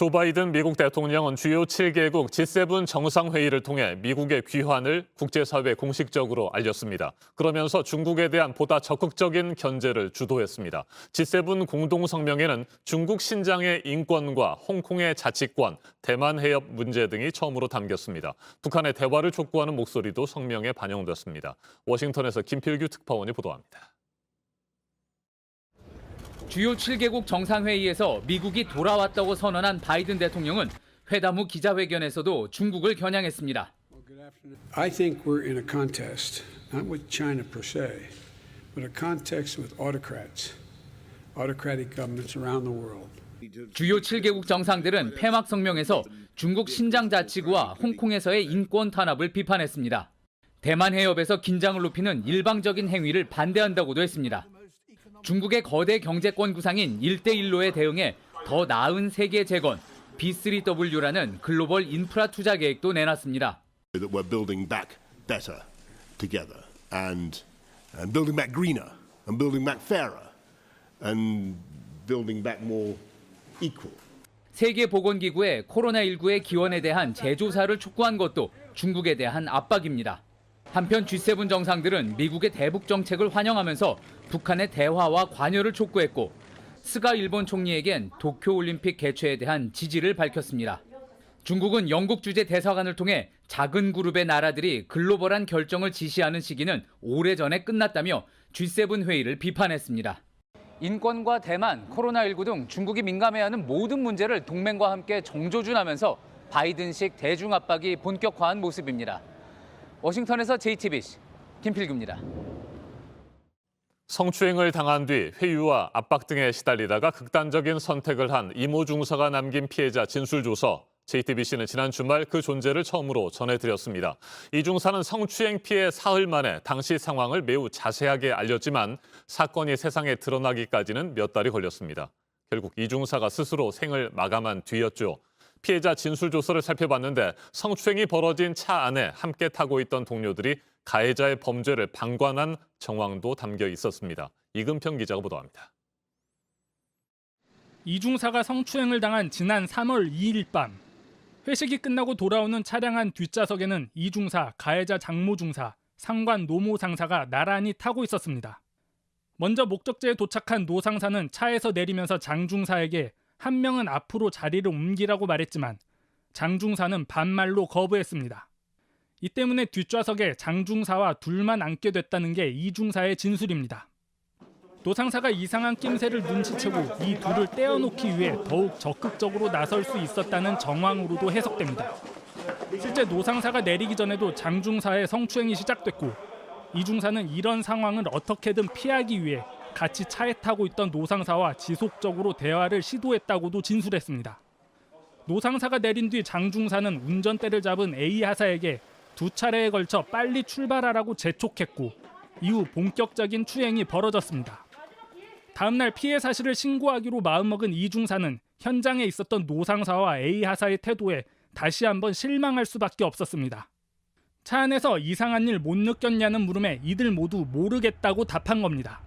조 바이든 미국 대통령은 주요 7개국 G7 정상회의를 통해 미국의 귀환을 국제사회에 공식적으로 알렸습니다. 그러면서 중국에 대한 보다 적극적인 견제를 주도했습니다. G7 공동성명에는 중국 신장의 인권과 홍콩의 자치권, 대만 해협 문제 등이 처음으로 담겼습니다. 북한의 대화를 촉구하는 목소리도 성명에 반영됐습니다. 워싱턴에서 김필규 특파원이 보도합니다. 주요 7개국 정상회의에서 미국이 돌아왔다고 선언한 바이든 대통령은 회담 후 기자회견에서도 중국을 겨냥했습니다. I think we're in a contest, not with China per se, but a contest with autocrats, autocratic governments around the world. 주요 7개국 정상들은 폐막 성명에서 중국 신장 자치구와 홍콩에서의 인권 탄압을 비판했습니다. 대만 해협에서 긴장을 높이는 일방적인 행위를 반대한다고도 했습니다. 중국의 거대 경제권 구상인 1대1로에 대응해 더 나은 세계 재건, B3W라는 글로벌 인프라 투자 계획도 내놨습니다. That we're building back better together and building back greener and building back fairer and building back more equal. 세계보건기구의 코로나19의 기원에 대한 재조사를 촉구한 것도 중국에 대한 압박입니다. 한편 G7 정상들은 미국의 대북 정책을 환영하면서 북한의 대화와 관여를 촉구했고 스가 일본 총리에겐 도쿄올림픽 개최에 대한 지지를 밝혔습니다. 중국은 영국 주재 대사관을 통해 작은 그룹의 나라들이 글로벌한 결정을 지시하는 시기는 오래전에 끝났다며 G7 회의를 비판했습니다. 인권과 대만, 코로나19 등 중국이 민감해하는 모든 문제를 동맹과 함께 정조준하면서 바이든식 대중 압박이 본격화한 모습입니다. 워싱턴에서 JTBC 김필규입니다. 성추행을 당한 뒤 회유와 압박 등에 시달리다가 극단적인 선택을 한 이모 중사가 남긴 피해자 진술조서. JTBC는 지난 주말 그 존재를 처음으로 전해드렸습니다. 이 중사는 성추행 피해 사흘 만에 당시 상황을 매우 자세하게 알렸지만 사건이 세상에 드러나기까지는 몇 달이 걸렸습니다. 결국 이 중사가 스스로 생을 마감한 뒤였죠. 피해자 진술조서를 살펴봤는데 성추행이 벌어진 차 안에 함께 타고 있던 동료들이 가해자의 범죄를 방관한 정황도 담겨 있었습니다. 이금평 기자가 보도합니다. 이 중사가 성추행을 당한 지난 3월 2일 밤 회식이 끝나고 돌아오는 차량 안 뒷좌석에는 이 중사, 가해자 장모 중사, 상관 노모 상사가 나란히 타고 있었습니다. 먼저 목적지에 도착한 노 상사는 차에서 내리면서 장 중사에게 한 명은 앞으로 자리를 옮기라고 말했지만 장 중사는 반말로 거부했습니다. 이 때문에 뒷좌석에 장 중사와 둘만 앉게 됐다는 게 이 중사의 진술입니다. 노 상사가 이상한 낌새를 눈치채고 이 둘을 떼어놓기 위해 더욱 적극적으로 나설 수 있었다는 정황으로도 해석됩니다. 실제 노 상사가 내리기 전에도 장 중사의 성추행이 시작됐고 이 중사는 이런 상황을 어떻게든 피하기 위해 같이 차에 타고 있던 노 상사와 지속적으로 대화를 시도했다고도 진술했습니다. 노 상사가 내린 뒤 장 중사는 운전대를 잡은 A 하사에게 두 차례에 걸쳐 빨리 출발하라고 재촉했고 이후 본격적인 추행이 벌어졌습니다. 다음 날 피해 사실을 신고하기로 마음먹은 이 중사는 현장에 있었던 노 상사와 A 하사의 태도에 다시 한번 실망할 수밖에 없었습니다. 차 안에서 이상한 일 못 느꼈냐는 물음에 이들 모두 모르겠다고 답한 겁니다.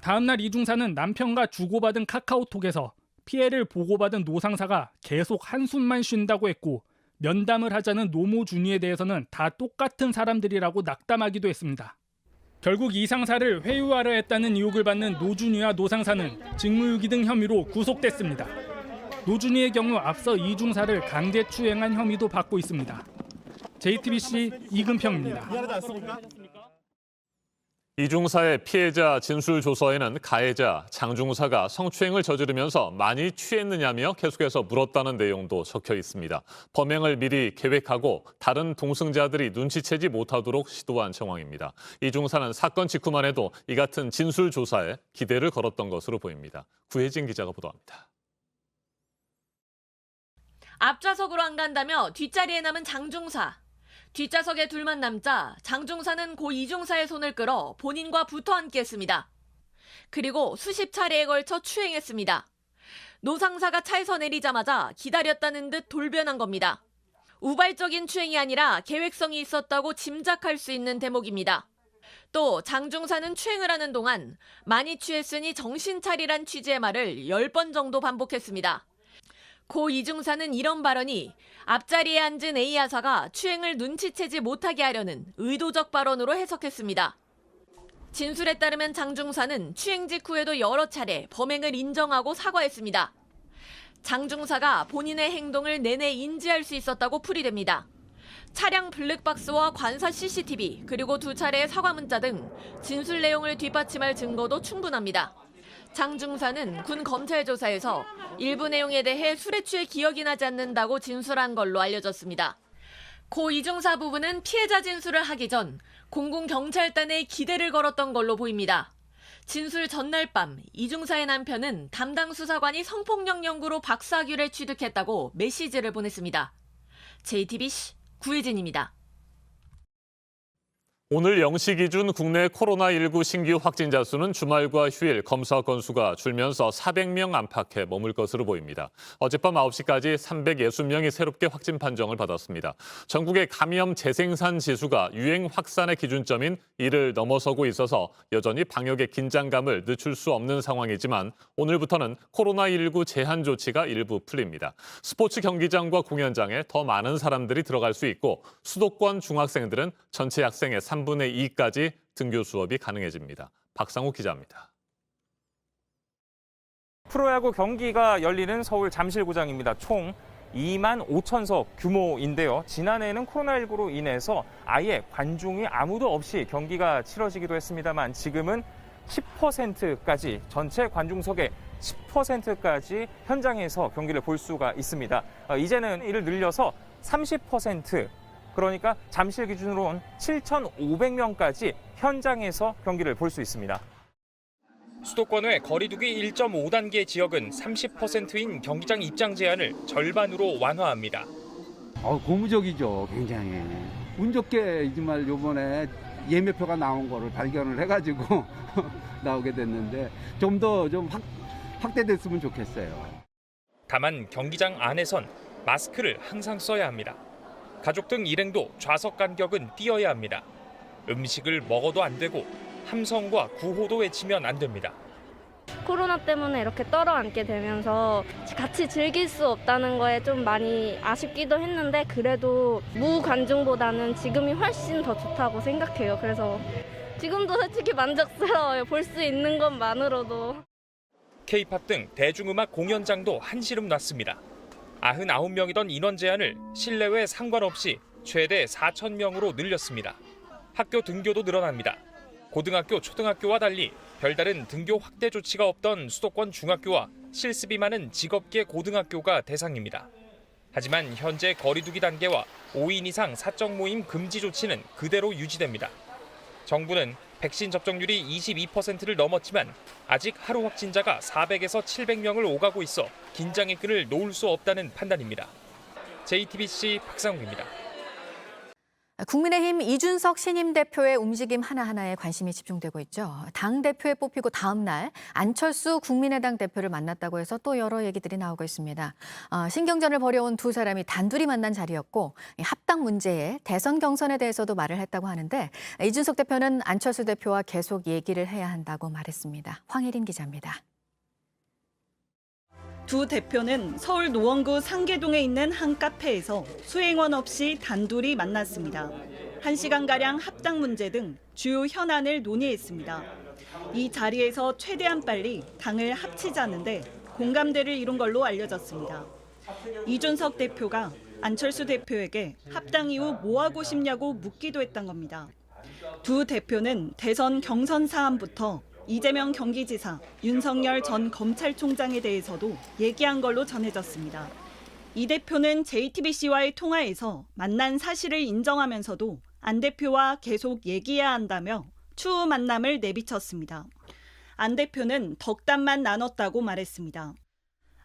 다음 날 이 중사는 남편과 주고받은 카카오톡에서 피해를 보고받은 노 상사가 계속 한숨만 쉰다고 했고 면담을 하자는 노모 준이에 대해서는 다 똑같은 사람들이라고 낙담하기도 했습니다. 결국 이 상사를 회유하려 했다는 의혹을 받는 노준이와 노 상사는 직무유기 등 혐의로 구속됐습니다. 노준이의 경우 앞서 이 중사를 강제추행한 혐의도 받고 있습니다. JTBC 이금평입니다. 이 중사의 피해자 진술조서에는 가해자 장 중사가 성추행을 저지르면서 많이 취했느냐며 계속해서 물었다는 내용도 적혀 있습니다. 범행을 미리 계획하고 다른 동승자들이 눈치채지 못하도록 시도한 정황입니다. 이 중사는 사건 직후만 해도 이 같은 진술조사에 기대를 걸었던 것으로 보입니다. 구혜진 기자가 보도합니다. 앞좌석으로 안 간다며 뒷자리에 남은 장 중사. 뒷좌석에 둘만 남자 장 중사는 고 이 중사의 손을 끌어 본인과 붙어 앉겠습니다. 그리고 수십 차례에 걸쳐 추행했습니다. 노 상사가 차에서 내리자마자 기다렸다는 듯 돌변한 겁니다. 우발적인 추행이 아니라 계획성이 있었다고 짐작할 수 있는 대목입니다. 또 장 중사는 추행을 하는 동안 많이 취했으니 정신 차리란 취지의 말을 10번 정도 반복했습니다. 고 이중사는 이런 발언이 앞자리에 앉은 A 여사가 추행을 눈치채지 못하게 하려는 의도적 발언으로 해석했습니다. 진술에 따르면 장 중사는 추행 직후에도 여러 차례 범행을 인정하고 사과했습니다. 장 중사가 본인의 행동을 내내 인지할 수 있었다고 풀이됩니다. 차량 블랙박스와 관사 CCTV 그리고 2차례의 사과 문자 등 진술 내용을 뒷받침할 증거도 충분합니다. 장 중사는 군 검찰 조사에서 일부 내용에 대해 술에 취해 기억이 나지 않는다고 진술한 걸로 알려졌습니다. 고 이중사 부부는 피해자 진술을 하기 전 공군 경찰단에 기대를 걸었던 걸로 보입니다. 진술 전날 밤 이중사의 남편은 담당 수사관이 성폭력 연구로 박사규를 취득했다고 메시지를 보냈습니다. JTBC 구혜진입니다. 오늘 0시 기준 국내 코로나19 신규 확진자 수는 주말과 휴일 검사 건수가 줄면서 400명 안팎에 머물 것으로 보입니다. 어젯밤 9시까지 360명이 새롭게 확진 판정을 받았습니다. 전국의 감염 재생산 지수가 유행 확산의 기준점인 1을 넘어서고 있어서 여전히 방역의 긴장감을 늦출 수 없는 상황이지만 오늘부터는 코로나19 제한 조치가 일부 풀립니다. 스포츠 경기장과 공연장에 더 많은 사람들이 들어갈 수 있고 수도권 중학생들은 전체 학생의 3분의 2까지 등교 수업이 가능해집니다. 박상욱 기자입니다. 프로야구 경기가 열리는 서울 잠실구장입니다. 총 2만 5천석 규모인데요. 지난해에는 코로나19로 인해서 아예 관중이 아무도 없이 경기가 치러지기도 했습니다만 지금은 10%까지 전체 관중석의 10%까지 현장에서 경기를 볼 수가 있습니다. 이제는 이를 늘려서 30% 그러니까 잠실 기준으로는 7,500명까지 현장에서 경기를 볼 수 있습니다. 수도권 외 거리두기 1.5단계 지역은 30%인 경기장 입장 제한을 절반으로 완화합니다. 고무적이죠, 굉장히. 운 좋게 정말 이번에 예매표가 나온 거를 발견을 해가지고 나오게 됐는데 좀 더 확대됐으면 좋겠어요. 다만 경기장 안에선 마스크를 항상 써야 합니다. 가족 등 일행도 좌석 간격은 띄어야 합니다. 음식을 먹어도 안 되고 함성과 구호도 외치면 안 됩니다. 코로나 때문에 이렇게 떨어앉게 되면서 같이 즐길 수 없다는 거에 좀 많이 아쉽기도 했는데 그래도 무관중보다는 지금이 훨씬 더 좋다고 생각해요. 그래서 지금도 솔직히 만족스러워요. 볼 수 있는 것만으로도. K-팝 등 대중음악 공연장도 한시름 놨습니다. 99명이던 인원 제한을 실내외 상관없이 최대 4,000명으로 늘렸습니다. 학교 등교도 늘어납니다. 고등학교, 초등학교와 달리 별다른 등교 확대 조치가 없던 수도권 중학교와 실습이 많은 직업계 고등학교가 대상입니다. 하지만 현재 거리두기 단계와 5인 이상 사적 모임 금지 조치는 그대로 유지됩니다. 정부는 백신 접종률이 22%를 넘었지만 아직 하루 확진자가 400에서 700명을 오가고 있어 긴장의 끈을 놓을 수 없다는 판단입니다. JTBC 박상욱입니다. 국민의힘 이준석 신임 대표의 움직임 하나하나에 관심이 집중되고 있죠. 당대표에 뽑히고 다음 날 안철수 국민의당 대표를 만났다고 해서 또 여러 얘기들이 나오고 있습니다. 신경전을 벌여온 두 사람이 단둘이 만난 자리였고 합당 문제에 대선 경선에 대해서도 말을 했다고 하는데 이준석 대표는 안철수 대표와 계속 얘기를 해야 한다고 말했습니다. 황혜린 기자입니다. 두 대표는 서울 노원구 상계동에 있는 한 카페에서 수행원 없이 단둘이 만났습니다. 1시간가량 합당 문제 등 주요 현안을 논의했습니다. 이 자리에서 최대한 빨리 당을 합치자는데 공감대를 이룬 걸로 알려졌습니다. 이준석 대표가 안철수 대표에게 합당 이후 뭐 하고 싶냐고 묻기도 했던 겁니다. 두 대표는 대선 경선 사안부터 이재명 경기지사, 윤석열 전 검찰총장에 대해서도 얘기한 걸로 전해졌습니다. 이 대표는 JTBC와의 통화에서 만난 사실을 인정하면서도 안 대표와 계속 얘기해야 한다며 추후 만남을 내비쳤습니다. 안 대표는 덕담만 나눴다고 말했습니다.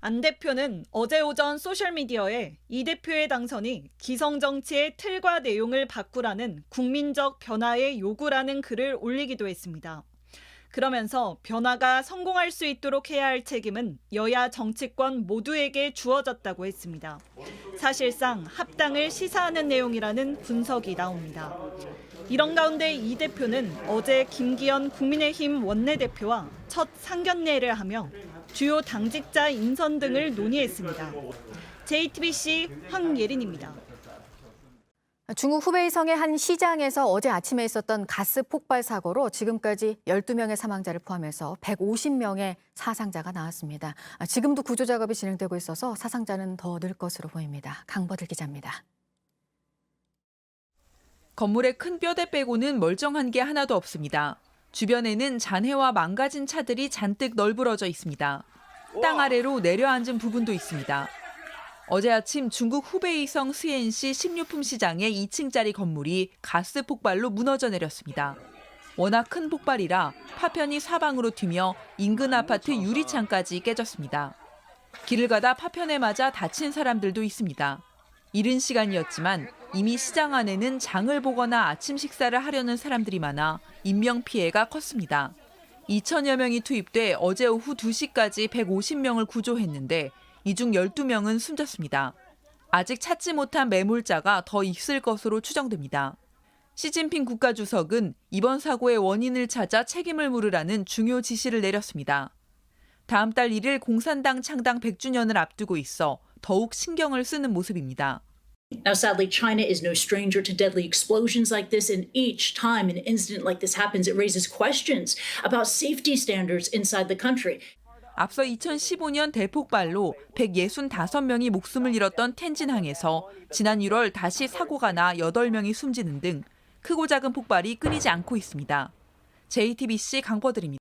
안 대표는 어제 오전 소셜미디어에 이 대표의 당선이 기성정치의 틀과 내용을 바꾸라는 국민적 변화의 요구라는 글을 올리기도 했습니다. 그러면서 변화가 성공할 수 있도록 해야 할 책임은 여야 정치권 모두에게 주어졌다고 했습니다. 사실상 합당을 시사하는 내용이라는 분석이 나옵니다. 이런 가운데 이 대표는 어제 김기현 국민의힘 원내대표와 첫 상견례를 하며 주요 당직자 인선 등을 논의했습니다. JTBC 황예린입니다. 중국 후베이성의 한 시장에서 어제 아침에 있었던 가스 폭발 사고로 지금까지 12명의 사망자를 포함해서 150명의 사상자가 나왔습니다. 지금도 구조 작업이 진행되고 있어서 사상자는 더 늘 것으로 보입니다. 강버들 기자입니다. 건물의 큰 뼈대 빼고는 멀쩡한 게 하나도 없습니다. 주변에는 잔해와 망가진 차들이 잔뜩 널브러져 있습니다. 땅 아래로 내려앉은 부분도 있습니다. 어제 아침 중국 후베이성 스엔시 식료품 시장의 2층짜리 건물이 가스 폭발로 무너져 내렸습니다. 워낙 큰 폭발이라 파편이 사방으로 튀며 인근 아파트 유리창까지 깨졌습니다. 길을 가다 파편에 맞아 다친 사람들도 있습니다. 이른 시간이었지만 이미 시장 안에는 장을 보거나 아침 식사를 하려는 사람들이 많아 인명피해가 컸습니다. 2천여 명이 투입돼 어제 오후 2시까지 150명을 구조했는데 이 중 12명은 숨졌습니다. 아직 찾지 못한 매몰자가 더 있을 것으로 추정됩니다. 시진핑 국가주석은 이번 사고의 원인을 찾아 책임을 물으라는 중요 지시를 내렸습니다. 다음 달 1일 공산당 창당 100주년을 앞두고 있어 더욱 신경을 쓰는 모습입니다. Now, sadly, China is no stranger to deadly explosions like this, and each time an incident like this happens, it raises questions about safety standards inside the country. 앞서 2015년 대폭발로 165명이 목숨을 잃었던 텐진항에서 지난 1월 다시 사고가 나 8명이 숨지는 등 크고 작은 폭발이 끊이지 않고 있습니다. JTBC 강버들입니다.